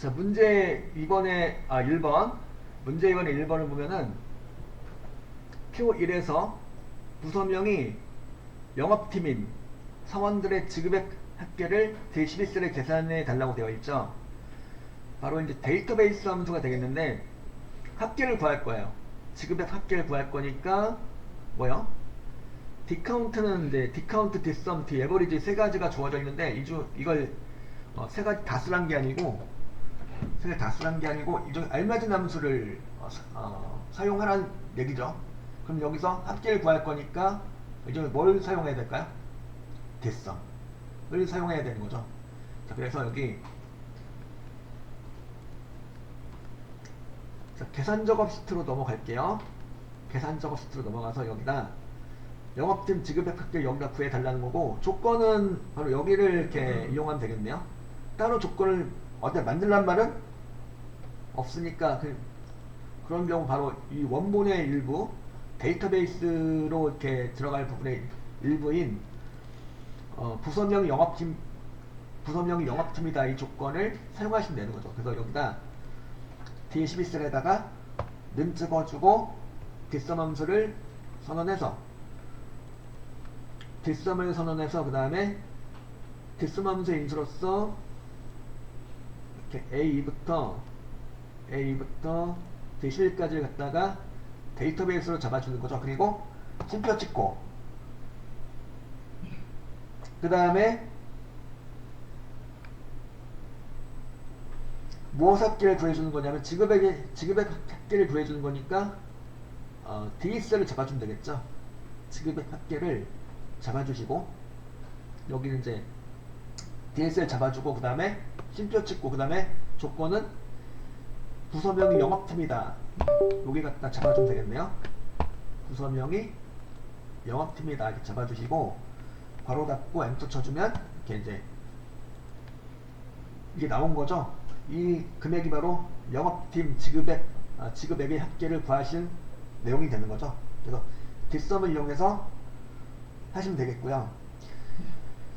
자, 문제 2번에 1번. 문제 2번에 1번을 보면은 표 1에서 부서명이 영업팀인 사원들의 지급액 합계를 제11셀에 계산해 달라고 되어 있죠. 바로 이제 데이터베이스 함수가 되겠는데 합계를 구할 거예요. 지급액 합계를 구할 거니까 뭐요? 디카운트는 이제 디카운트, 디썸, 디에버리지 세 가지가 주어져 있는데 이걸 세 가지 다 쓰란 게 아니고 이 중에 알맞은 함수를 사용하라는 얘기죠. 그럼 여기서 합계를 구할 거니까 이 중에 뭘 사용해야 될까요? 디썸을 사용해야 되는 거죠. 자, 그래서 여기 계산 작업 시트로 넘어갈게요. 계산 작업 시트로 넘어가서 여기다 영업팀 지급액 합계 여기다 구해 달라는 거고, 조건은 바로 여기를 이렇게 이용하면 되겠네요. 따로 조건을 어디 만들란 말은 없으니까 그런 경우 바로 이 원본의 일부 데이터베이스로 이렇게 들어갈 부분의 일부인 부서명이 영업팀이다 이 조건을 사용하시면 되는 거죠. 그래서 여기다 D12셀에다가 는 찍어주고 뒷섬 함수를 선언해서 그 다음에 뒷섬 함수의 인수로서 이렇게 A부터 D11까지를 갖다가 데이터베이스로 잡아주는 거죠. 그리고 심표 찍고 그 다음에 무엇 합계를 구해주는 거냐면 지급액 합계를 구해주는 거니까 DS를 잡아주면 되겠죠. 지급액 합계를 잡아주시고 여기는 이제 DS를 잡아주고 그 다음에 심표 찍고 그 다음에 조건은 부서명이 영업팀이다. 여기 갖다 잡아주면 되겠네요. 부서명이 영업팀이다 이렇게 잡아주시고 괄호 닫고 엔터 쳐주면 이렇게 이제 이게 나온 거죠. 이 금액이 바로 영업팀 지급액의 합계를 구하신 내용이 되는 거죠. 그래서 뒷섬을 이용해서 하시면 되겠고요.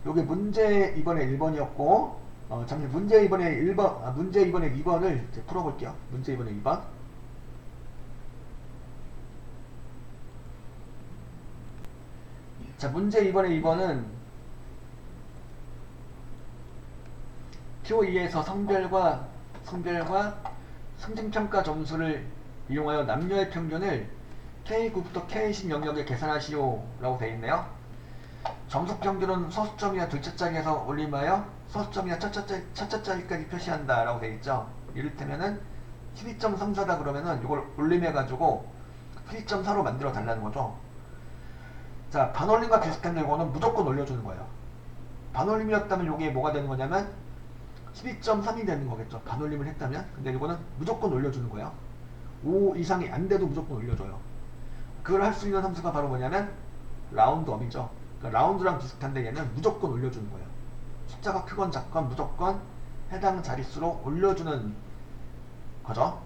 요게 문제 2번에 1번이었고 잠시 문제 2번에 2번을 이제 풀어볼게요. 문제 2번에 2번. 자, 문제 2번에 2번은 표 2에서 성별과 성진평가 점수를 이용하여 남녀의 평균을 K9부터 K10 영역에 계산하시오 라고 되어 있네요. 점수 평균은 서술점이나 둘째 자리에서 올림하여 서술점이나 첫째 자리까지 표시한다 라고 되어 있죠. 이를테면은 12.34다 그러면은 이걸 올림해가지고 12.4로 만들어 달라는 거죠. 자, 반올림과 비슷한 경우는 무조건 올려주는 거예요. 반올림이었다면 이게 뭐가 되는 거냐면 12.3이 되는 거겠죠. 반올림을 했다면. 근데 이거는 무조건 올려주는 거예요. 5 이상이 안 돼도 무조건 올려줘요. 그걸 할 수 있는 함수가 바로 뭐냐면 라운드업이죠. 그러니까 라운드랑 비슷한데 얘는 무조건 올려주는 거예요. 숫자가 크건 작건 무조건 해당 자릿수로 올려주는 거죠.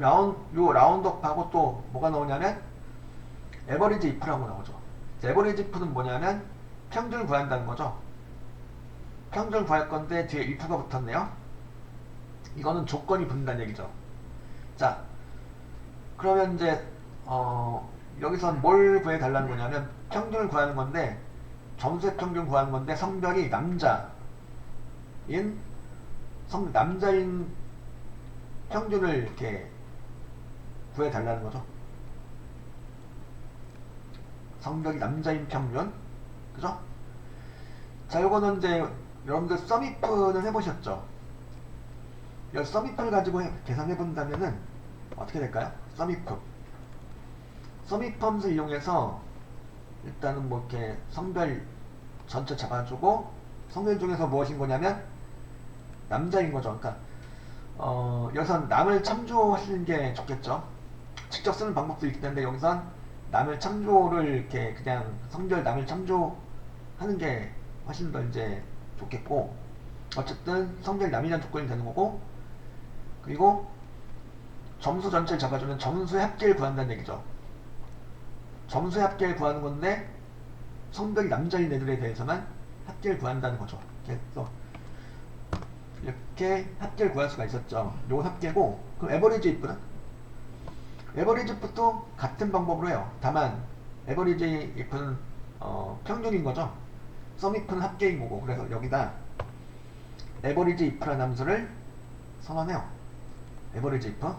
요 라운드업하고 또 뭐가 나오냐면 에버리지 if라고 나오죠. 에버리지 if는 뭐냐면 평균을 구한다는 거죠. 평균을 구할 건데 뒤에 if가 붙었네요. 이거는 조건이 붙는다는 얘기죠. 자, 그러면 이제 여기선 뭘 구해달라는 거냐면 평균을 구하는 건데 점수의 평균 구하는 건데 성별이 남자인 평균을 이렇게 구해달라는 거죠. 성별이 남자인 평균, 그죠? 자, 요거는 이제 여러분들 썸이프는 해보셨죠? 이 썸이프를 가지고 계산해 본다면은 어떻게 될까요? 썸이프 함수 이용해서 일단은 뭐 이렇게 성별 전체 잡아주고 성별 중에서 무엇인 거냐면 남자인 거죠. 그러니까 여기선 남을 참조하시는 게 좋겠죠. 직접 쓰는 방법도 있기 때문에 여기선 남을 참조를 이렇게 그냥 성별 남을 참조하는 게 훨씬 더 이제 좋겠고, 어쨌든 성별 남이라는 조건이 되는 거고, 그리고 점수 전체를 잡아주면 점수의 합계를 구한다는 얘기죠. 점수의 합계를 구하는 건데 성별이 남자인 애들에 대해서만 합계를 구한다는 거죠. 그래서 합계를 구할 수가 있었죠. 요건 합계고, 그럼 에버리지 if는? 에버리지 if도 같은 방법으로 해요. 다만 에버리지 if는 평균인 거죠. sum if는 합계인 거고, 그래서 여기다 에버리지 if라는 함수를 선언해요. 에버리지 if.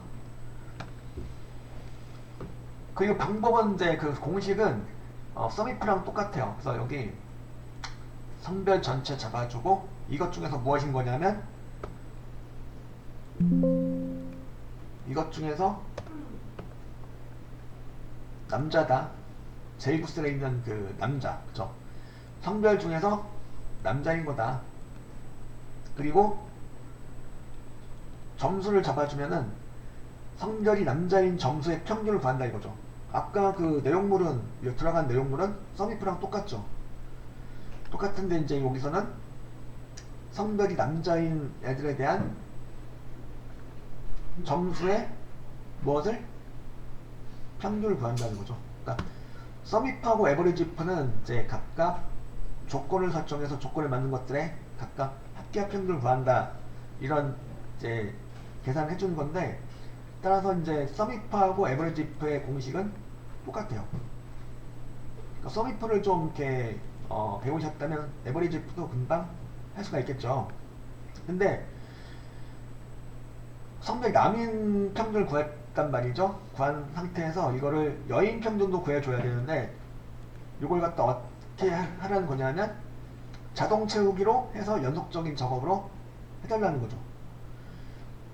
그리고 방법은 이제 그 공식은 sum if랑 똑같아요. 그래서 여기 성별 전체 잡아주고, 이것 중에서 무엇인 거냐면 이것 중에서 남자다. 제이구슬에 있는 그 남자, 그죠? 성별 중에서 남자인 거다. 그리고 점수를 잡아주면은 성별이 남자인 점수의 평균을 구한다 이거죠. 아까 그 내용물은, 들어간 내용물은 썸이프랑 똑같죠. 똑같은데 이제 여기서는 성별이 남자인 애들에 대한 점수의 무엇을? 평균을 구한다는 거죠. 그러니까 썸이프하고 에버리지 if는 이제 각각 조건을 설정해서 조건을 맞는 것들에 각각 합계합 평균을 구한다, 이런 이제 계산을 해주는 건데, 따라서 이제 썸이프하고 에버리지 if의 공식은 똑같아요. 그러니까 썸이프를 좀 이렇게 배우셨다면 에버리지 if도 금방 할 수가 있겠죠. 근데 성별 남인 평균을 구했단 말이죠. 구한 상태에서 이거를 여인 평균도 구해줘야 되는데, 이걸 갖다 어떻게 하라는 거냐면 자동 채우기로 해서 연속적인 작업으로 해달라는 거죠.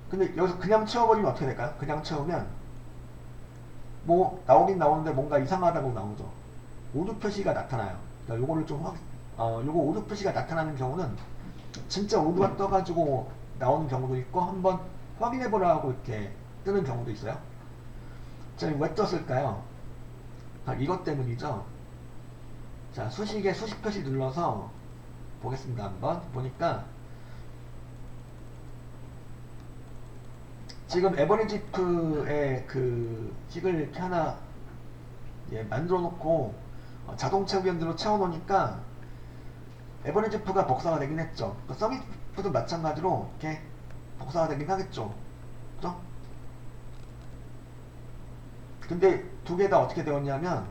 근데 여기서 그냥 채워버리면 어떻게 될까요? 그냥 채우면 뭐 나오긴 나오는데 뭔가 이상하다고 나오죠. 오류 표시가 나타나요. 그러니까 요거를 좀 요거 오류 표시가 나타나는 경우는 진짜 오류가 떠가지고 나오는 경우도 있고, 한번 확인해보라고 이렇게 뜨는 경우도 있어요. 자, 왜 떴을까요? 이것 때문이죠. 자, 수식에 수식 표시 눌러서 보겠습니다. 한번 보니까 지금 에버리지 if의 그 식을 이렇게 하나 만들어 놓고 자동 채우기로 채워 놓으니까 에버리지 if가 복사가 되긴 했죠. sum if도 마찬가지로 이렇게 복사가 되긴 하겠죠. 그죠? 근데 두 개 다 어떻게 되었냐면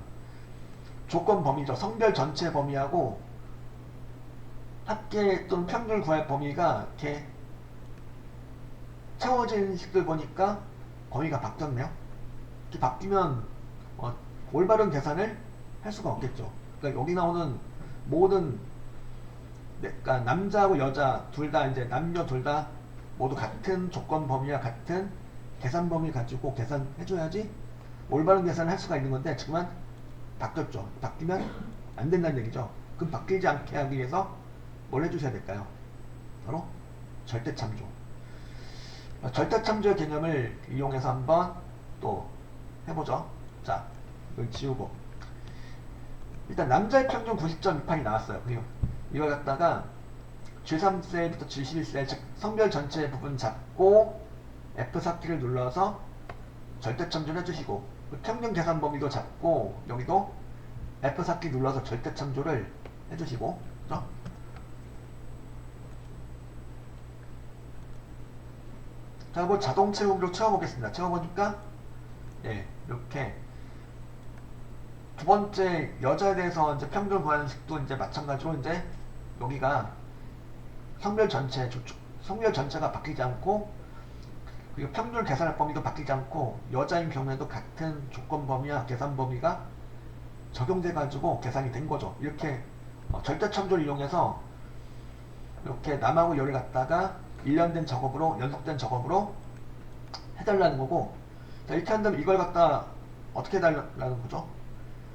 조건 범위죠. 성별 전체 범위하고 합계 또는 평균을 구할 범위가 이렇게 채워진 식들 보니까 범위가 바뀌었네요. 이렇게 바뀌면 올바른 계산을 할 수가 없겠죠. 그러니까 여기 나오는 모든, 그러니까 남자하고 여자 둘 다, 이제 남녀 둘 다 모두 같은 조건 범위와 같은 계산 범위 가지고 계산해줘야지 올바른 계산을 할 수가 있는 건데, 지금은 바뀌었죠. 바뀌면 안 된다는 얘기죠. 그럼 바뀌지 않게 하기 위해서 뭘 해주셔야 될까요? 바로 절대참조. 절대참조의 개념을 이용해서 한번 또 해보죠. 자, 이걸 지우고, 일단 남자의 평균 90.28이 나왔어요. 그리고 이걸 갖다가 G3셀부터 G11셀, 즉 성별 전체 부분 잡고 F4키를 눌러서 절대참조를 해주시고, 평균 계산 범위도 잡고 여기도 F4키 눌러서 절대참조를 해주시고, 그죠? 자, 뭐 자동 채우기로 채워보겠습니다. 채워보니까 이렇게 두 번째 여자에 대해서 이제 평균 구하는 식도 이제 마찬가지로 이제 여기가 성별 전체가 바뀌지 않고, 그리고 평균 계산할 범위도 바뀌지 않고, 여자인 경우에도 같은 조건 범위와 계산 범위가 적용돼 가지고 계산이 된 거죠. 이렇게 절대참조를 이용해서 이렇게 남하고 여를 갖다가 일련된 작업으로, 연속된 작업으로 해달라는 거고, 자, 이렇게 한다면 이걸 갖다 어떻게 해달라는 거죠?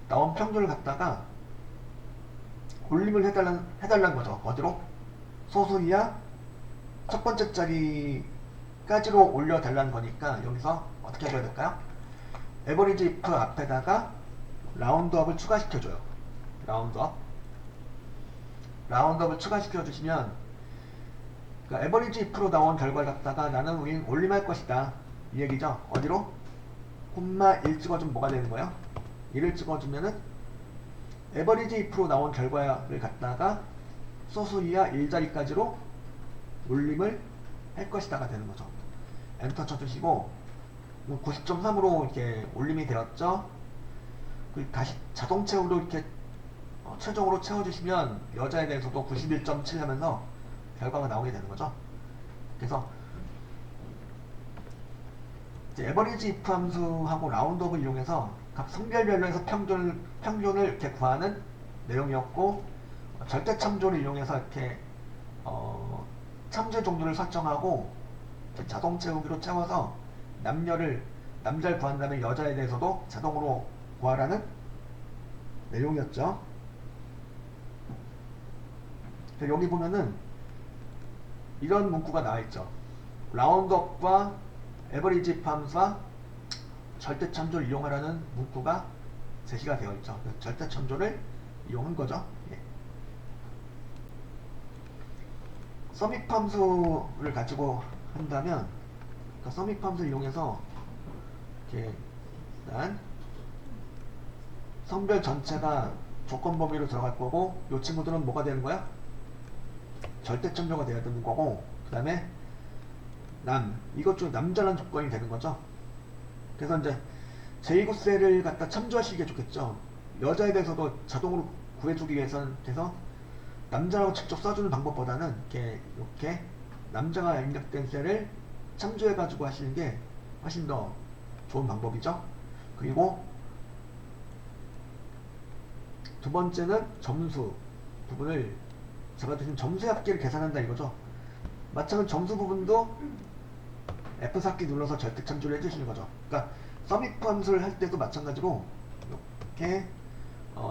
나온 평균을 갖다가 올림을 해달라는 거죠. 어디로? 소수 이하 첫 번째 자리까지로 올려달라는 거니까 여기서 어떻게 해줘야 될까요? 에버리지 if 앞에다가 라운드업을 추가시켜줘요. 라운드업을 추가시켜주시면, 그러니까 에버리지 if로 나온 결과를 갖다가 나는 올림할 것이다, 이 얘기죠. 어디로? 콤마 1 찍어주면 뭐가 되는 거예요? 1을 찍어주면은 에버리지 if로 나온 결과를 갖다가 소수 이하 1자리까지로 올림을 할 것이다가 되는 거죠. 엔터 쳐주시고 90.3으로 이렇게 올림이 되었죠. 그리고 다시 자동 채우로 이렇게 최종으로 채워주시면 여자에 대해서도 91.7 하면서 결과가 나오게 되는 거죠. 그래서 이제 에버리지 if 함수하고 라운드업을 이용해서 각 성별별로 해서 평균을 이렇게 구하는 내용이었고, 절대 참조를 이용해서 이렇게 참조의 종류를 설정하고 자동 채우기로 채워서 남자를 구한 다음에 여자에 대해서도 자동으로 구하라는 내용이었죠. 여기 보면은 이런 문구가 나와있죠. 라운드업과 에버리지 함수와 절대 참조를 이용하라는 문구가 제시가 되어 있죠. 절대 참조를 이용한 거죠. 예. 서밋 함수를 가지고 한다면 그 서밋 함수를 이용해서 이렇게 일단 성별 전체가 조건 범위로 들어갈 거고, 이 친구들은 뭐가 되는 거야? 절대 참조가 되어야 되는 거고, 그 다음에 이것 중 남자라는 조건이 되는 거죠. 그래서 이제 제2구셀을 갖다 참조하시기가 좋겠죠. 여자에 대해서도 자동으로 구해주기 위해서는 돼서 남자라고 직접 써주는 방법보다는 이렇게 남자가 입력된 셀을 참조해가지고 하시는 게 훨씬 더 좋은 방법이죠. 그리고 두 번째는 점수 부분을 잡아주신 점수의 합계를 계산한다 이거죠. 마찬가지로 점수 부분도 F4키 눌러서 절대 참조를 해주시는 거죠. 그러니까 서밋 함수를 할 때도 마찬가지로 이렇게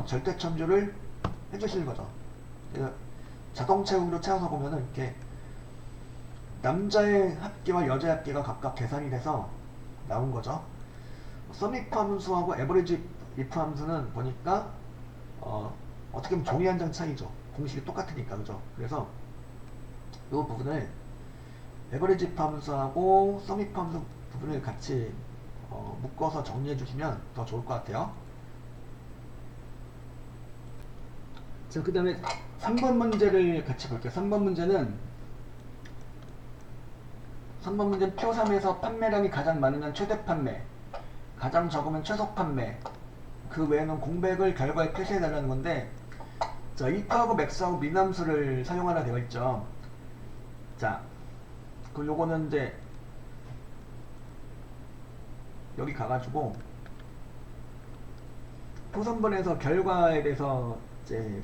절대 참조를 해주시는 거죠. 자동 채우기로 채워서 보면은 이렇게 남자의 합계와 여자의 합계가 각각 계산이 돼서 나온 거죠. 서밋 함수하고 에버리지 if 함수는 보니까 어떻게 보면 종이 한 장 차이죠. 공식이 똑같으니까, 그죠? 그래서 이 부분을 에버리지 if 함수하고 서밋 함수 부분을 같이 묶어서 정리해 주시면 더 좋을 것 같아요. 자, 그 다음에 3번 문제를 같이 볼게요. 3번 문제는 표 3에서 판매량이 가장 많으면 최대 판매, 가장 적으면 최소 판매, 그 외에는 공백을 결과에 표시해 달라는 건데, 자, if하고 max하고 민함수를 사용하라 되어 있죠. 자, 그 요거는 이제 여기 가가지고 포선번에서 결과에 대해서 이제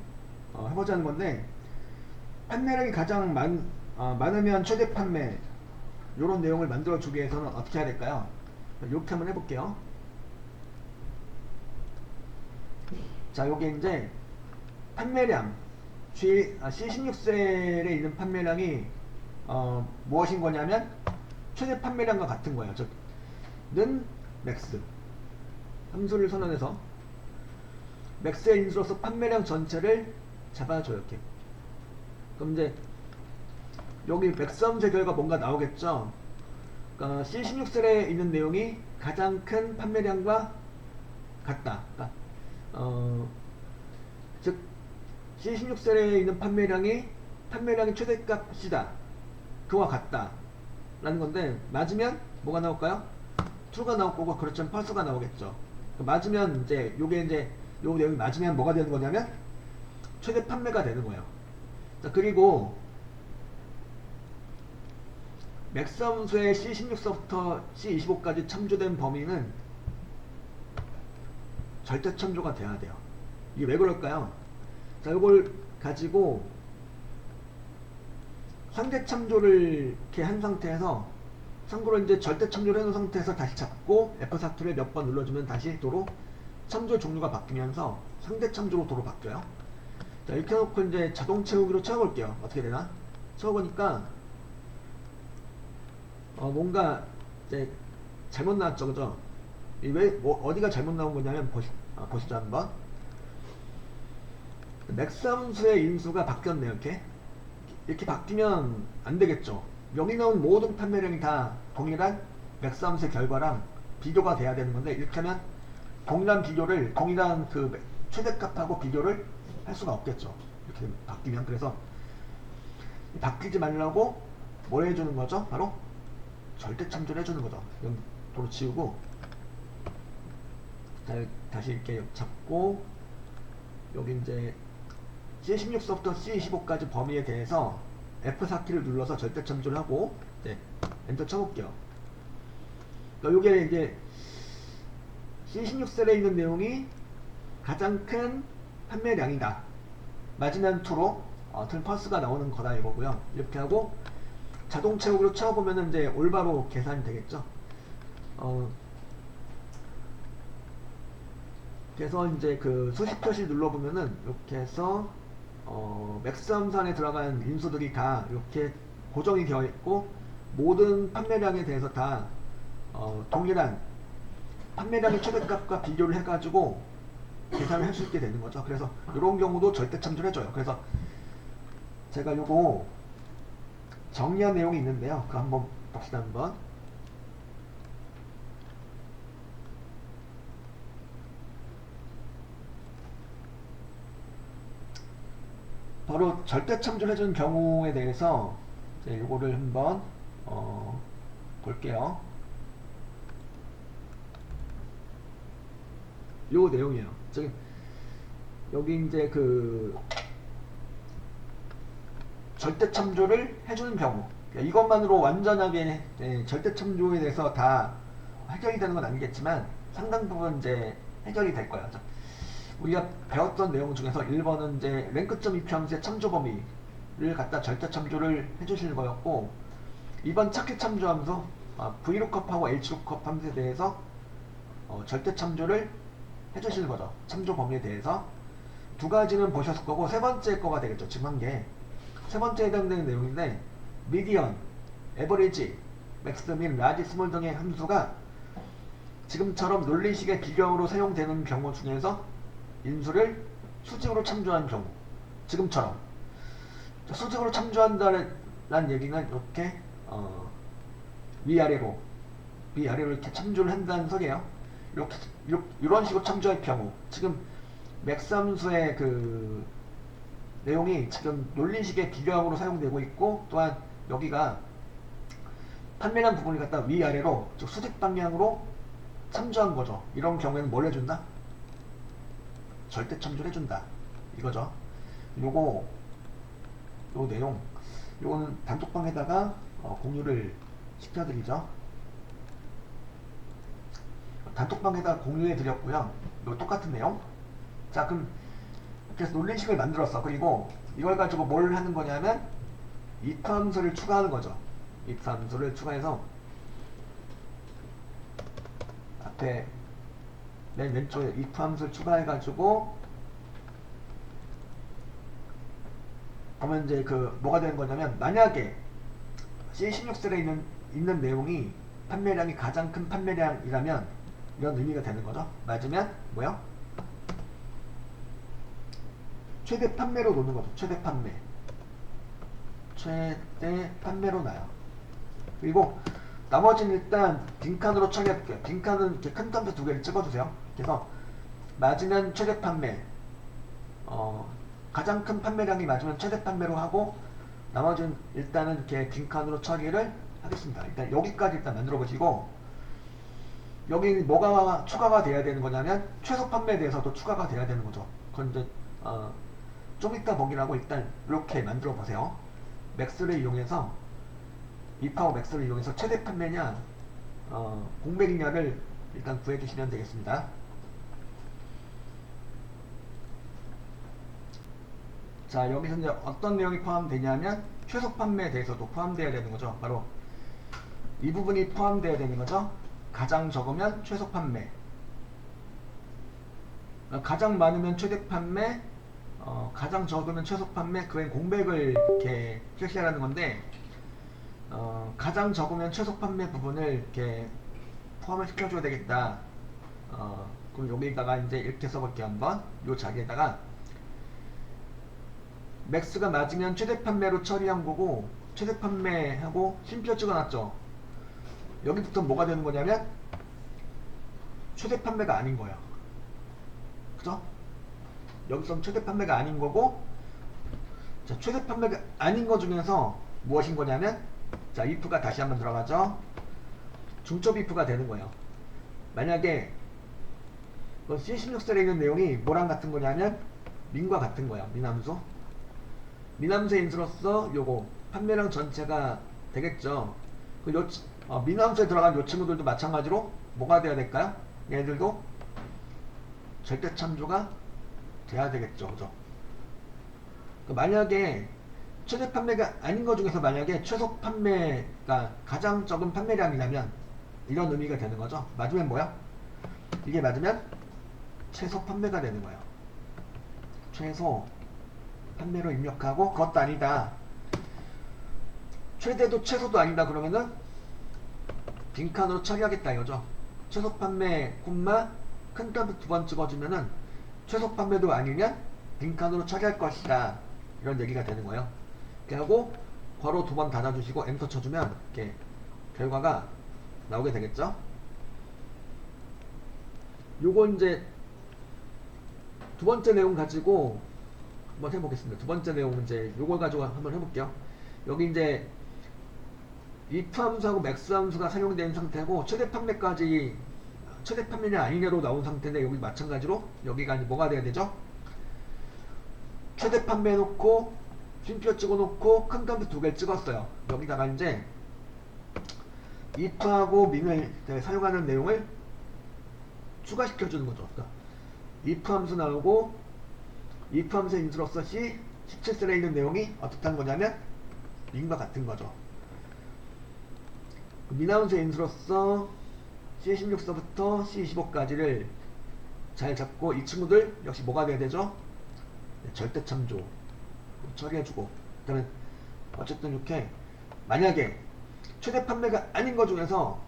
해보자는 건데, 판매량이 가장 많으면 최대 판매, 요런 내용을 만들어 주기 위해서는 어떻게 해야 될까요? 이렇게 한번 해볼게요. 자, 요게 이제 판매량 C16셀에 있는 판매량이 무엇인 거냐면 최대 판매량과 같은 거예요. 는 맥스 함수를 선언해서 맥스의 인수로서 판매량 전체를 잡아줘요. 이렇게. 그럼 이제 여기 맥스 함수의 결과 뭔가 나오겠죠. 그러니까 C16셀에 있는 내용이 가장 큰 판매량과 같다. 그러니까 즉 C16셀에 있는 판매량이 최대값이다, 그와 같다 라는 건데, 맞으면 뭐가 나올까요? true가 나올 거고, 그렇지 않으면 false가 나오겠죠. 맞으면 이제 요게 이제 요 내용이 맞으면 뭐가 되는 거냐면 최대 판매가 되는 거예요. 자, 그리고 맥스 함수의 C16서부터 C25까지 참조된 범위는 절대 참조가 돼야 돼요. 이게 왜 그럴까요? 자, 이걸 가지고 상대 참조를 이렇게 한 상태에서, 참고로 이제 절대 참조를 해놓은 상태에서 다시 잡고 F4키를 몇 번 눌러주면 다시 도로 참조 종류가 바뀌면서 상대 참조로 도로 바뀌어요. 자, 이렇게 해놓고 이제 자동 채우기로 채워볼게요. 어떻게 되나? 채워보니까 뭔가 이제 잘못 나왔죠, 그죠? 어디가 잘못 나온 거냐면 보시죠 한번. 맥스 함수의 인수가 바뀌었네요. 이렇게 바뀌면 안 되겠죠. 여기 나온 모든 판매량이 다 동일한 맥스 함수의 결과랑 비교가 돼야 되는 건데, 이렇게 하면 동일한 그 최대값하고 비교를 할 수가 없겠죠. 이렇게 바뀌면. 그래서 바뀌지 말라고 뭐 해주는 거죠? 바로 절대 참조를 해주는 거죠. 이건 도로 지우고, 다시 이렇게 잡고, 여기 이제 C16서부터 C25까지 범위에 대해서 F4키를 눌러서 절대 참조를 하고, 네, 엔터 쳐볼게요. 그러니까 요게 이제 C16셀에 있는 내용이 가장 큰 판매량이다. 맞으면 true로 펄스가 나오는 거다 이거고요. 이렇게 하고 자동 채우기로 채워보면은 이제 올바로 계산이 되겠죠. 그래서 이제 그 수식 표시 눌러보면은 이렇게 해서 맥스 함수 안에 들어간 인수들이 다 이렇게 고정이 되어 있고 모든 판매량에 대해서 다 동일한 판매량의 최대값과 비교를 해가지고 계산을 할 수 있게 되는 거죠. 그래서 이런 경우도 절대 참조를 해줘요. 그래서 제가 요거 정리한 내용이 있는데요. 그거 한번 봅시다. 한번 바로 절대 참조를 해주는 경우에 대해서 이제 요거를 한번 볼게요. 요 내용이에요. 여기 이제 그 절대 참조를 해주는 경우, 이것만으로 완전하게 절대 참조에 대해서 다 해결이 되는 건 아니겠지만 상당 부분 이제 해결이 될 거예요. 우리가 배웠던 내용 중에서 1번은 이제 랭크점 입혀함수의 참조 범위를 갖다 절대 참조를 해주시는 거였고, 2번 찾기 참조함수 VLOOKUP하고 HLOOKUP 함수에 대해서 절대 참조를 해주시는 거죠. 참조 범위에 대해서 두 가지는 보셨을 거고, 세 번째 거가 되겠죠. 지금 한 게 세 번째에 해당되는 내용인데, 미디언, 에버리지, 맥스, 민, 라지, 스몰 등의 함수가 지금처럼 논리식의 비경으로 사용되는 경우 중에서 인수를 수직으로 참조한 경우, 지금처럼 수직으로 참조한다는 얘기는 이렇게 위아래로 이렇게 참조를 한다는 소리예요. 이런 식으로 참조할 경우, 지금 맥스 함수의 그 내용이 지금 논리식의 비교형으로 사용되고 있고, 또한 여기가 판매량 부분을 갖다 위아래로 즉 수직 방향으로 참조한 거죠. 이런 경우에는 뭘 해준다? 절대 참조를 해준다 이거죠. 요 내용, 요거는 단톡방에다가 공유를 시켜드리죠. 단톡방에다 공유해 드렸고요. 요 똑같은 내용. 자, 그럼 그래서 논리식을 만들었어. 그리고 이걸 가지고 뭘 하는 거냐면 if 함수를 추가하는 거죠. if 함수를 추가해서 앞에 맨 왼쪽에 if 함수를 추가해가지고 그러면 이제 그 뭐가 되는 거냐면, 만약에 C16셀에 있는 내용이 판매량이 가장 큰 판매량이라면 이런 의미가 되는 거죠. 맞으면 뭐요? 최대 판매로 놓는 거죠. 최대 판매로 나요. 그리고 나머지는 일단 빈칸으로 처리해볼게요. 빈칸은 이렇게 큰 덤프 두 개를 찍어주세요. 그래서 맞으면 최대 판매, 가장 큰 판매량이 맞으면 최대 판매로 하고, 나머지는 일단은 이렇게 빈칸으로 처리를 하겠습니다. 일단 여기까지 일단 만들어 보시고, 여기 뭐가 추가가 돼야 되는 거냐면 최소 판매에 대해서도 추가가 돼야 되는 거죠. 그건 이제 좀 이따 보기라고 일단 이렇게 만들어 보세요. 맥스를 이용해서 if하고 맥스를 이용해서 최대 판매냐 공백이냐를 일단 구해 주시면 되겠습니다. 자, 여기서 이제 어떤 내용이 포함되냐면 최소 판매에 대해서도 포함되어야 되는 거죠. 바로 이 부분이 포함되어야 되는 거죠. 가장 적으면 최소 판매, 가장 많으면 최대 판매, 가장 적으면 최소 판매, 그 외엔 공백을 이렇게 표시하라는 건데, 가장 적으면 최소 판매 부분을 이렇게 포함을 시켜줘야 되겠다. 그럼 여기다가 이제 이렇게 써볼게요. 한번 요 자리에다가 맥스가 맞으면 최대 판매로 처리한 거고, 최대 판매하고 쉼표 찍어놨죠. 여기부터 뭐가 되는 거냐면 최대 판매가 아닌 거예요. 그죠? 여기서는 최대 판매가 아닌 거고, 자, 최대 판매가 아닌 거 중에서 무엇인 거냐면 자, if가 다시 한번 들어가죠. 중첩 if가 되는 거예요. 만약에 C16셀에 있는 내용이 뭐랑 같은 거냐면 민과 같은 거예요. 민함수. 민함수의 인수로서 요거 판매량 전체가 되겠죠. 민함수에 들어간 요 친구들도 마찬가지로 뭐가 돼야 될까요? 얘들도 절대 참조가 돼야 되겠죠. 그죠? 만약에 최대 판매가 아닌 것 중에서 만약에 최소 판매가 가장 적은 판매량이라면 이런 의미가 되는 거죠. 맞으면 뭐야? 이게 맞으면 최소 판매가 되는 거예요. 최소 판매로 입력하고 그것도 아니다. 최대도 최소도 아니다 그러면은 빈칸으로 처리하겠다 이거죠. 최소 판매 콤마 큰 단수 두 번 찍어주면은 최소 판매도 아니면 빈칸으로 처리할 것이다. 이런 얘기가 되는 거예요. 이렇게 하고 괄호 두 번 닫아주시고 엔터 쳐주면 이렇게 결과가 나오게 되겠죠. 요거 이제 두 번째 내용 가지고 한번 해보겠습니다. 두 번째 내용은 이제 요걸 가지고 한번 해볼게요. 여기 이제 if 함수하고 max 함수가 사용된 상태고 최대 판매까지 최대 판매냐 아니냐로 나온 상태인데 여기 마찬가지로 여기가 이제 뭐가 돼야 되죠? 최대 판매 해놓고 쉼표 찍어놓고 큰 단수 두 개를 찍었어요. 여기다가 이제 if하고 min을 사용하는 내용을 추가시켜주는 거죠. 그러니까 if 함수 나오고 if 함수의 인수로서 C17셀에 있는 내용이 어떻다는 거냐면 min과 같은 거죠. min 함수의 인수로서 C16서부터 C25까지를 잘 잡고 이 친구들 역시 뭐가 돼야 되죠? 네, 절대 참조 처리해주고 그다음에 어쨌든 이렇게 만약에 최대 판매가 아닌 것 중에서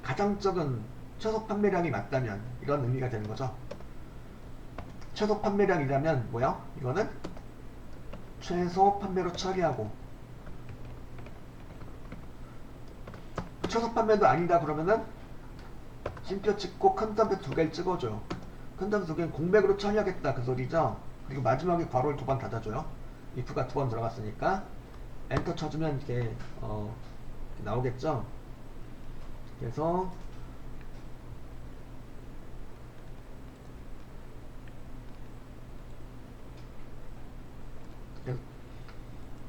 가장 적은 최소 판매량이 맞다면 이런 의미가 되는 거죠. 최소 판매량이라면 뭐야? 이거는 최소 판매로 처리하고 최소 판매도 아니다 그러면은 쉼표 찍고 큰 단수 두 개를 찍어줘요. 큰 단수 두 개는 공백으로 처리하겠다 그 소리죠. 그리고 마지막에 괄호를 두 번 닫아줘요. if가 두 번 들어갔으니까 엔터 쳐주면 이렇게 나오겠죠. 그래서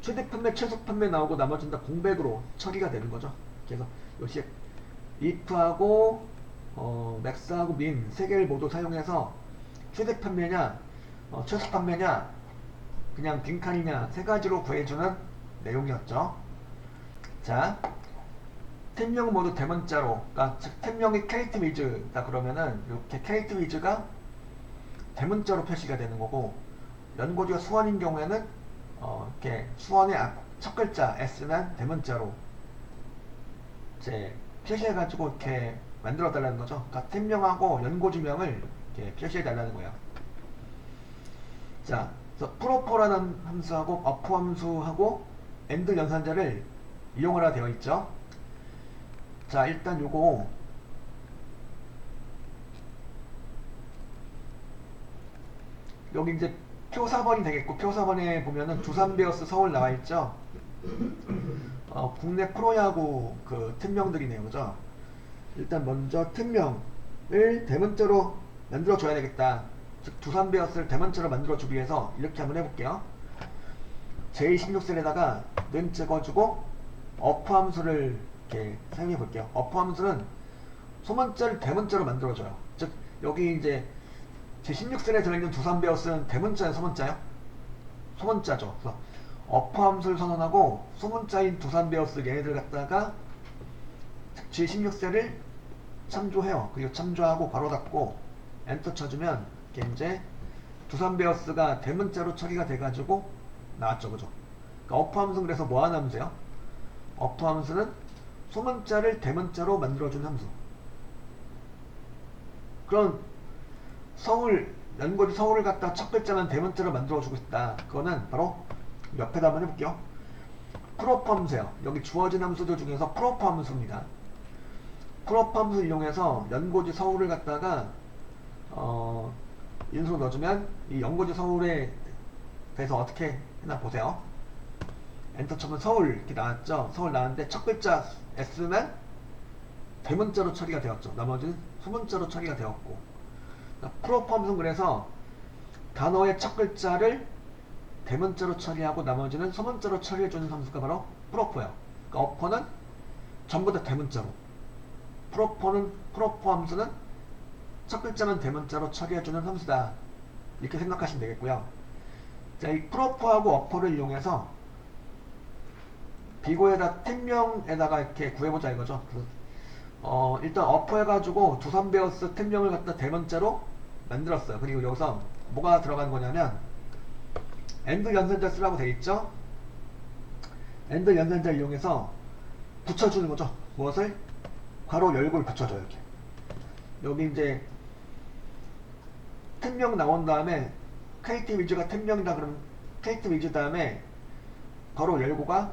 최대 판매, 최소 판매 나오고 나머지는 다 공백으로 처리가 되는 거죠. 그래서 요시 if하고 max하고 min 세 개를 모두 사용해서 최대 판매냐, 최소 판매냐, 그냥 빈칸이냐 세 가지로 구해주는 내용이었죠. 자, 템명은 모두 대문자로, 그러니까 템명이 캐리트 위즈다 그러면은 이렇게 캐리트 위즈가 대문자로 표시가 되는 거고, 연고지가 수원인 경우에는 이렇게 수원의 첫 글자 S는 대문자로 이제 표시해가지고 이렇게 만들어 달라는 거죠. 그러니까 템명하고 연고지명을 이렇게 표시해 달라는 거예요. 자, 그래서 프로퍼라는 함수하고 어퍼 함수하고 엔드 연산자를 이용하라 되어 있죠. 자, 일단 요거 여기 이제 표 4번이 되겠고, 표 4번에 보면은 두산베어스 서울 나와 있죠. 국내 프로야구 그 팀명들이네요, 그죠? 일단 먼저 팀명을 대문자로 만들어 줘야 되겠다. 즉 두산베어스를 대문자로 만들어 주기 위해서 이렇게 한번 해볼게요. J16셀에다가 는 찍어주고 어퍼 함수를 이렇게 사용해 볼게요. 어퍼 함수는 소문자를 대문자로 만들어 줘요. 즉 여기 이제 제16셀에 들어있는 두산베어스는 대문자예요, 소문자요? 소문자죠. 그래서 어퍼 함수를 선언하고 소문자인 두산베어스 얘네들 갖다가 제16셀을 참조해요. 그리고 참조하고 괄호 닫고 엔터 쳐주면 이게 이제 두산베어스가 대문자로 처리가 돼가지고 나왔죠, 그죠? 그러니까 어퍼 함수는 그래서 뭐하는 함수예요? 어퍼 함수는 소문자를 대문자로 만들어준 함수. 그런 서울, 연고지 서울을 갖다 첫 글자만 대문자로 만들어주고 싶다. 그거는 바로 옆에다 한번 해볼게요. 프로퍼 함수예요. 여기 주어진 함수들 중에서 프로퍼 함수입니다. 프로퍼 함수 이용해서 연고지 서울을 갖다가 인수로 넣어주면 이 연고지 서울에 대해서 어떻게 했나 보세요. 엔터 쳐면 서울 이렇게 나왔죠. 서울 나왔는데 첫 글자 S만 대문자로 처리가 되었죠. 나머지는 소문자로 처리가 되었고, 프로퍼 함수는 그래서 단어의 첫 글자를 대문자로 처리하고 나머지는 소문자로 처리해주는 함수가 바로 프로퍼예요. 그러니까 어퍼는 전부 다 대문자로, 프로퍼 함수는 첫 글자만 대문자로 처리해주는 함수다, 이렇게 생각하시면 되겠고요. 자, 이 프로퍼하고 어퍼를 이용해서 비고에다 팀명에다가 이렇게 구해보자 이거죠. 일단 어퍼 해가지고 두산베어스 팀명을 갖다 대문자로 만들었어요. 그리고 여기서 뭐가 들어간 거냐면 엔드 연산자 쓰라고 되어있죠. 엔드 연산자 이용해서 붙여주는 거죠. 무엇을? 괄호 열고를 붙여줘요. 이렇게 여기 이제 팀명 나온 다음에 KT 위즈가 팀명이다 그러면 KT 위즈 다음에 괄호 열고가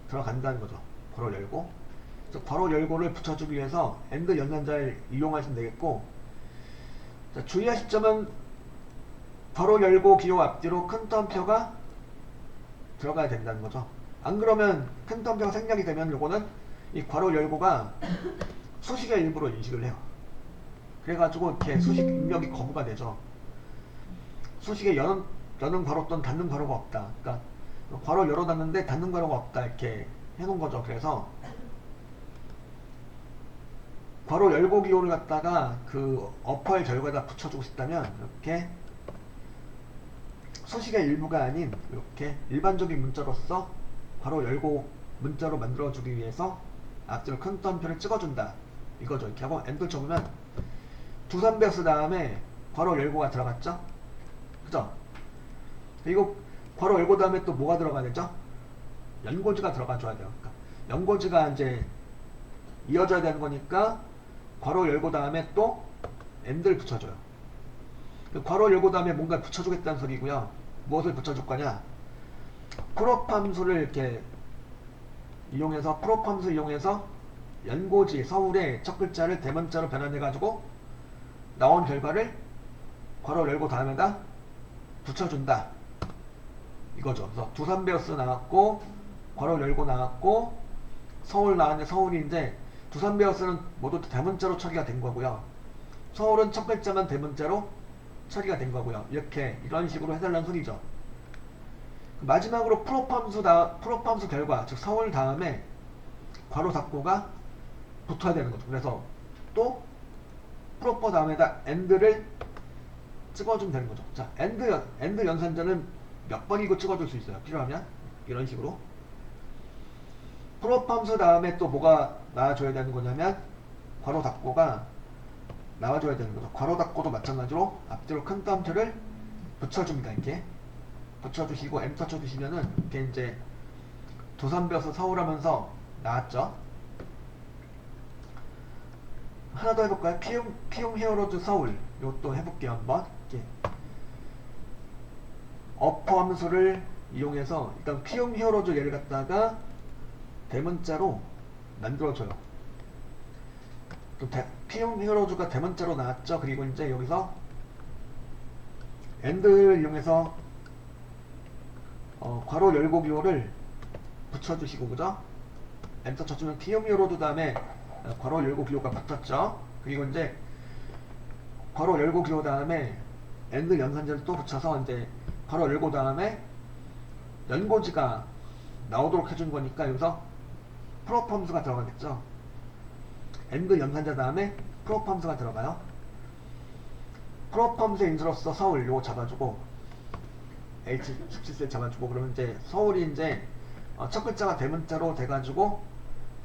들어간다는 거죠. 괄호 열고. 그래서 괄호 열고를 붙여주기 위해서 엔드 연산자를 이용하시면 되겠고, 자, 주의하실 점은 괄호 열고 기호 앞뒤로 큰 따옴표가 들어가야 된다는 거죠. 안 그러면 큰 따옴표가 생략이 되면 요거는 이 괄호 열고가 수식의 일부로 인식을 해요. 그래가지고 이렇게 수식 입력이 거부가 되죠. 수식에 여는 괄호 또는 닫는 괄호가 없다. 그러니까 괄호 열어놨는데 닫는 괄호가 없다, 이렇게 해놓은 거죠. 그래서 괄호 열고 기호를 갖다가 그 어퍼의 결과에다 붙여주고 싶다면 이렇게 수식의 일부가 아닌 이렇게 일반적인 문자로서 괄호 열고 문자로 만들어주기 위해서 앞뒤로 큰 따옴표를 찍어준다, 이거죠. 이렇게 하고 엔터 쳐보면 두산베어스 다음에 괄호 열고가 들어갔죠. 그죠? 그리고 괄호 열고 다음에 또 뭐가 들어가야 되죠? 연고지가 들어가줘야 돼요. 그러니까 연고지가 이제 이어져야 되는 거니까 괄호 열고 다음에 또 엔드를 붙여줘요. 괄호 열고 다음에 뭔가 붙여주겠다는 소리고요. 무엇을 붙여줄 거냐? 프로퍼 함수를 이렇게 이용해서, 프로퍼 함수 이용해서 연고지 서울의 첫 글자를 대문자로 변환해가지고 나온 결과를 괄호 열고 다음에다 붙여준다, 이거죠. 그래서 두산베어스 나왔고 괄호 열고 나왔고 서울 나왔는데 서울이 이제 두산베어스는 모두 대문자로 처리가 된 거고요. 서울은 첫 글자만 대문자로 처리가 된 거고요. 이렇게 이런 식으로 해달라는 소리죠. 마지막으로 프로퍼 함수 결과, 즉 서울 다음에 괄호 닫고가 붙어야 되는 거죠. 그래서 또 프로퍼 다음에다 엔드를 찍어주면 되는 거죠. 자, 엔드 연산자는 몇 번이고 찍어줄 수 있어요. 필요하면 이런 식으로. 프로퍼 함수 다음에 또 뭐가 나와줘야 되는 거냐면 괄호 닫고가 나와줘야 되는 거죠. 괄호 닫고도 마찬가지로 앞뒤로 큰 따옴표를 붙여줍니다. 이렇게 붙여주시고 엔터 쳐주시면은 이렇게 이제 두산베어스 서울하면서 나왔죠. 하나 더 해볼까요? 피움 히어로즈 서울. 이것도 해볼게요. 한번 이렇게 어퍼 함수를 이용해서 일단 피움 히어로즈 얘를 갖다가 대문자로 만들어줘요. 피움 히어로즈가 대문자로 나왔죠. 그리고 이제 여기서 엔드를 이용해서 괄호 열고 기호를 붙여주시고, 그죠? 엔터 쳐주면 피움 히어로즈 다음에 괄호 열고 기호가 붙었죠. 그리고 이제 괄호 열고 기호 다음에 엔드 연산자를 또 붙여서 이제 괄호 열고 다음에 연고지가 나오도록 해준 거니까 여기서 프로퍼 함수가 들어가겠죠. 엔드 연산자 다음에 프로퍼 함수가 들어가요. 프로퍼 함수의 인수로서 서울 요거 잡아주고 H17셀 잡아주고, 그러면 이제 서울이 이제 첫 글자가 대문자로 돼가지고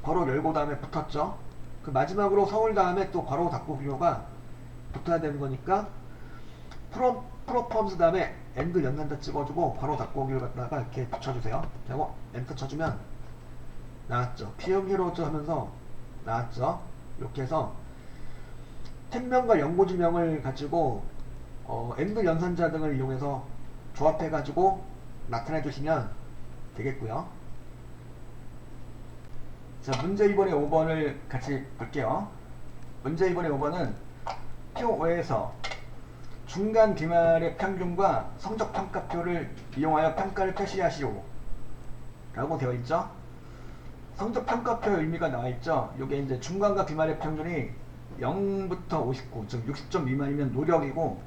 괄호 열고 다음에 붙었죠. 그 마지막으로 서울 다음에 또 괄호 닫고 기호가 붙어야 되는 거니까 프로퍼 함수 다음에 엔드 연산자 찍어주고 괄호 닫고 기호 갖다가 이렇게 붙여주세요. 그리고 엔터 쳐주면 나왔죠. 피움 히어로즈 하면서 나왔죠. 이렇게 해서 팀명과 연고지명을 가지고 엔드 연산자 등을 이용해서 조합해 가지고 나타내 주시면 되겠고요. 자, 문제 2번의 5번을 같이 볼게요. 문제 2번의 5번은 표5에서 중간 기말의 평균과 성적 평가표를 이용하여 평가를 표시하시오. 라고 되어 있죠. 성적 평가표의 의미가 나와 있죠. 이게 이제 중간과 기말의 평균이 0부터 59, 즉 60점 미만이면 노력이고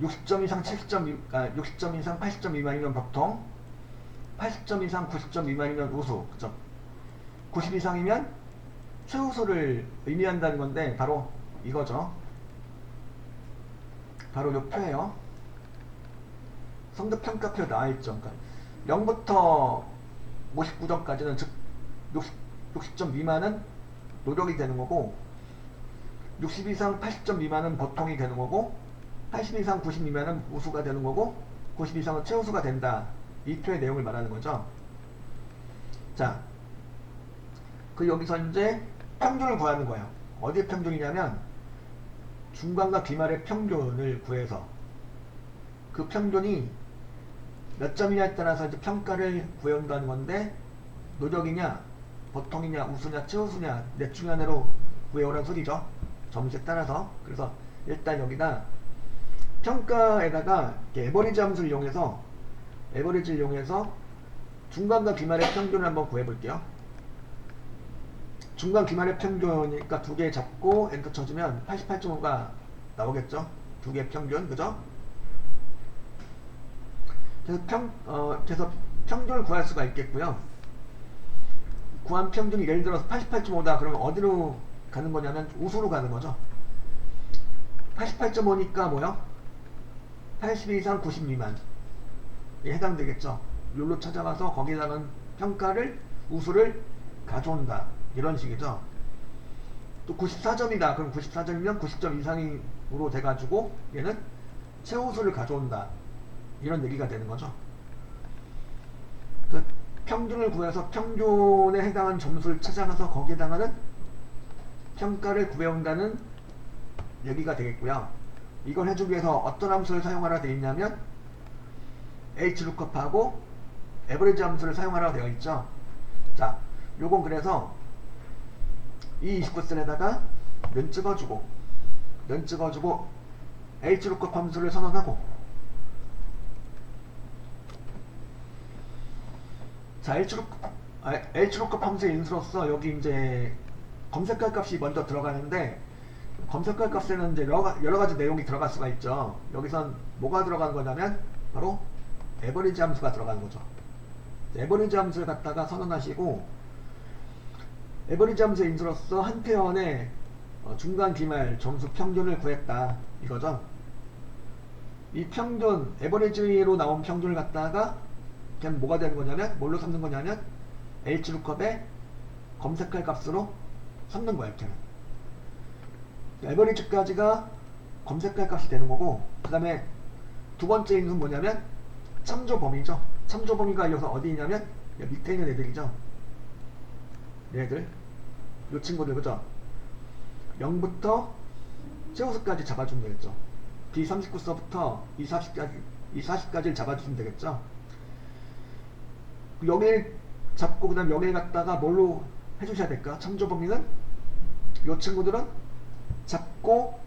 60점 이상 70점 60점 이상 80점 미만이면 보통, 80점 이상 90점 미만이면 우수, 그죠? 90 이상이면 최우수를 의미한다는 건데 바로 이거죠. 바로 이 표예요. 성적 평가표 나와 있죠. 그러니까 0부터 59점까지는 즉 60점 미만은 노력이 되는 거고, 60 이상 80점 미만은 보통이 되는 거고, 80 이상 90 미만은 우수가 되는 거고, 90 이상은 최우수가 된다. 이 표의 내용을 말하는 거죠. 자, 그 여기서 이제 평균을 구하는 거예요. 어디의 평균이냐면 중간과 기말의 평균을 구해서 그 평균이 몇 점이냐에 따라서 이제 평가를 구해온다는 건데, 노력이냐, 보통이냐, 우수냐, 최우수냐 넷 중 하나로 구해오라는 소리죠. 점수에 따라서. 그래서 일단 여기다 평가에다가 에버리지 함수를 이용해서 중간과 기말의 평균을 한번 구해볼게요. 중간 기말의 평균이니까 두 개 잡고 엔터 쳐주면 88.5가 나오겠죠. 두 개 평균, 그죠? 그래서 평균을 구할 수가 있겠고요. 구한 평균이 예를 들어서 88.5다 그러면 어디로 가는 거냐면 우수로 가는 거죠. 88.5니까 뭐요? 80 이상 90 미만에 해당되겠죠. 룰로 찾아가서 거기다가는 평가를, 우수를 가져온다, 이런 식이죠. 또 94점이다 그럼 94점이면 90점 이상으로 돼가지고 얘는 최우수를 가져온다, 이런 얘기가 되는 거죠. 평균을 구해서 평균에 해당하는 점수를 찾아가서 거기에다가는 평가를 구해온다는 얘기가 되겠고요. 이걸 해주기 위해서 어떤 함수를 사용하라 되어 있냐면 hlookup 에버리지 함수를 사용하라고 되어 있죠. 자, 요건 그래서 이 29셀에다가 면 찍어주고 hlookup 함수를 선언하고, 자, hlookup 함수의 인수로서 여기 이제 검색할 값이 먼저 들어가는데, 검색할 값에는 이제 여러 가지 내용이 들어갈 수가 있죠. 여기선 뭐가 들어가는 거냐면 바로 에버리지 함수가 들어가는 거죠. 에버리지 함수를 갖다가 선언하시고, 에버리지 함수의 인수로서 한 표현의 중간 기말 점수 평균을 구했다, 이거죠. 이 평균, 에버리지로 나온 평균을 갖다가 그냥 뭐가 되는 거냐면, 뭘로 삼는 거냐면 hlookup의 검색할 값으로 삼는 거예요. 이렇게 에버리지까지가 검색할 값이 되는 거고, 그 다음에 두 번째 인수는 뭐냐면 참조 범위죠. 참조 범위가 여기서 어디 있냐면 밑에 있는 애들이죠. 얘들, 요 친구들, 그죠? 0부터 최우수까지 잡아주면 되겠죠. B39서부터 E40까지를 잡아주시면 되겠죠. 여기를 잡고 그 다음 여기를 갖다가 뭘로 해주셔야 될까? 참조 범위는 요 친구들은 잡고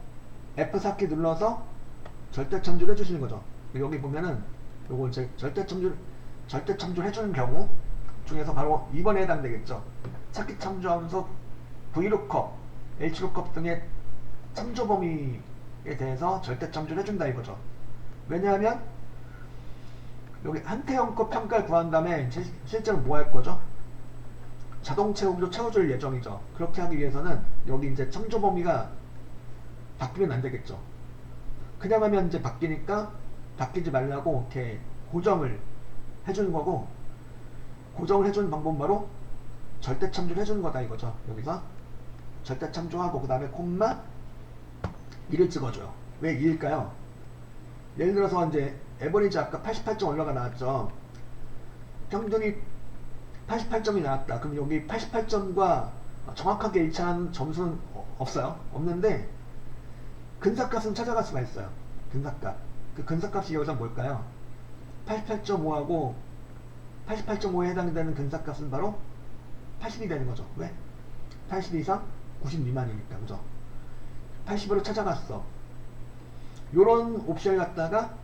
F4키 눌러서 절대 참조를 해주시는 거죠. 여기 보면은 요거 이제 절대 참조 해주는 경우 중에서 바로 2번에 해당되겠죠. 찾기 참조하면서 VLOOKUP, HLOOKUP 등의 참조 범위에 대해서 절대 참조를 해준다, 이거죠. 왜냐하면 여기 한태형급 평가를 구한 다음에 실제로 뭐 할 거죠? 자동 채우기로 채워줄 예정이죠. 그렇게 하기 위해서는 여기 이제 참조 범위가 바뀌면 안 되겠죠. 그냥 하면 이제 바뀌니까 바뀌지 말라고 이렇게 고정을 해주는 거고, 고정을 해주는 방법은 바로 절대 참조를 해주는 거다, 이거죠. 여기서 절대 참조하고 그 다음에 콤마 1을 찍어줘요. 왜 2일까요? 예를 들어서 이제 에버리지 아까 88점 올라가 나왔죠. 평균이 88점이 나왔다. 그럼 여기 88점과 정확하게 일치하는 점수는 없어요. 없는데 근사값은 찾아갈 수가 있어요. 근사값. 그 근사값이 여기서 뭘까요? 88.5하고 88.5에 해당되는 근사값은 바로 80이 되는 거죠. 왜? 80 이상 90 미만이니까, 그죠? 80으로 찾아갔어. 요런 옵션을 갖다가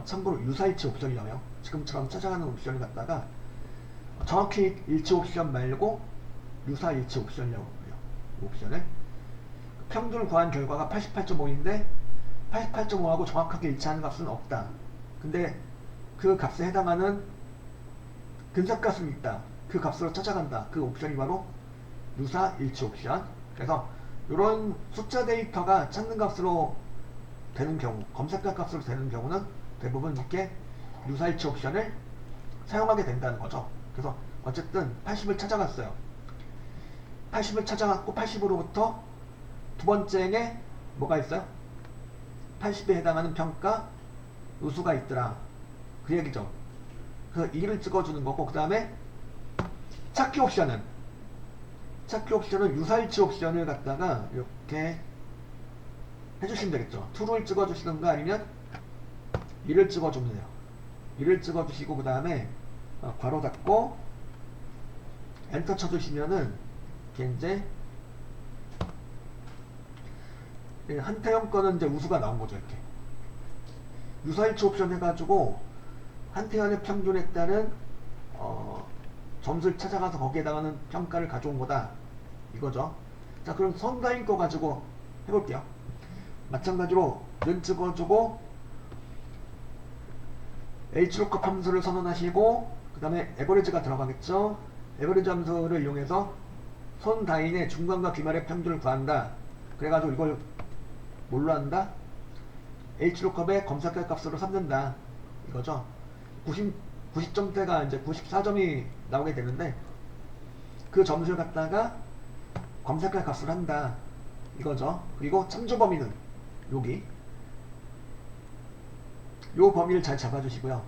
참고로 유사일치 옵션이라며, 지금처럼 찾아가는 옵션을 갖다가 정확히 일치 옵션 말고 유사 일치 옵션이라고 해요. 옵션을 평균을 구한 결과가 88.5인데 88.5하고 정확하게 일치하는 값은 없다. 근데 그 값에 해당하는 근사값은 있다. 그 값으로 찾아간다. 그 옵션이 바로 유사 일치 옵션. 그래서 이런 숫자 데이터가 찾는 값으로 되는 경우, 검색할 값으로 되는 경우는 대부분 이렇게 유사 일치 옵션을 사용하게 된다는 거죠. 그래서 어쨌든 80을 찾아갔어요. 80을 찾아갔고 80으로부터 두 번째에 뭐가 있어요? 80에 해당하는 평가 우수가 있더라. 그 얘기죠. 그 2를 찍어주는 거고, 그 다음에 찾기 옵션은 유사일치 옵션을 갖다가 이렇게 해주시면 되겠죠. true를 찍어주시던가 아니면 2를 찍어주면 돼요. 2를 찍어주시고 그 다음에 괄호 닫고 엔터 쳐주시면은 이게 이제 한태영 거는 이제 우수가 나온 거죠. 이렇게 유사일치 옵션 해가지고 한태현의 평균에 따른 점수를 찾아가서 거기에 해당하는 평가를 가져온 거다 이거죠. 자, 그럼 선다인 거 가지고 해볼게요. 마찬가지로 는 찍어주고 H로컵 함수를 선언하시고 그 다음에 에버리지가 들어가겠죠. 에버리지 함수를 이용해서 선다인의 중간과 기말의 평균을 구한다. 그래가지고 이걸 뭘로 한다? H로컵의 검색할 값으로 삼는다 이거죠. 90점대가 이제 94점이 나오게 되는데 그 점수를 갖다가 검색할 값을 한다 이거죠. 그리고 참조 범위는 여기 요 범위를 잘 잡아주시고요.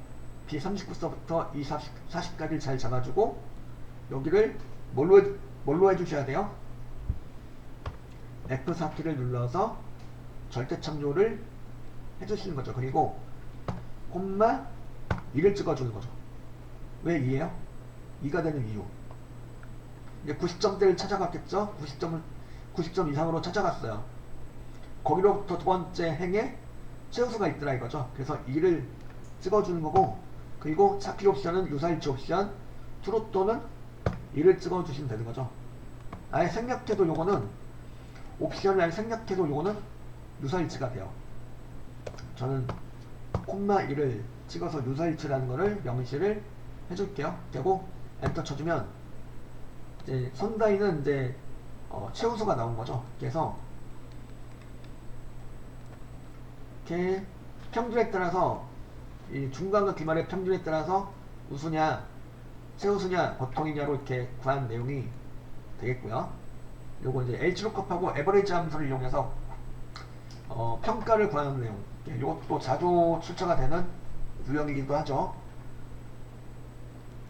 B39서부터 E40까지를 잘 잡아주고 여기를 뭘로 해주셔야 돼요? F4키를 눌러서 절대 참조를 해주시는 거죠. 그리고 콤마 2를 찍어주는 거죠. 왜 2예요? 2가 되는 이유. 이제 90점대를 찾아갔겠죠? 90점 이상으로 찾아갔어요. 거기로부터 두 번째 행에 최우수가 있더라 이거죠. 그래서 2를 찍어주는 거고, 그리고 찾기 옵션은 유사일치 옵션, true 또는 2를 찍어주시면 되는 거죠. 아예 생략해도 요거는, 옵션을 아예 생략해도 요거는 유사일치가 돼요. 저는 콤마 2를 찍어서 유사일치라는 거를 명시를 해줄게요. 되고 엔터 쳐주면 이제 선다인은 이제 최우수가 나온 거죠. 그래서 이렇게 평균에 따라서 이 중간과 기말의 평균에 따라서 우수냐 최우수냐 보통이냐로 이렇게 구한 내용이 되겠고요. 요거 이제 H로컵하고 에버리지 함수를 이용해서 평가를 구하는 내용, 이것도 자주 출처가 되는 유형이기도 하죠.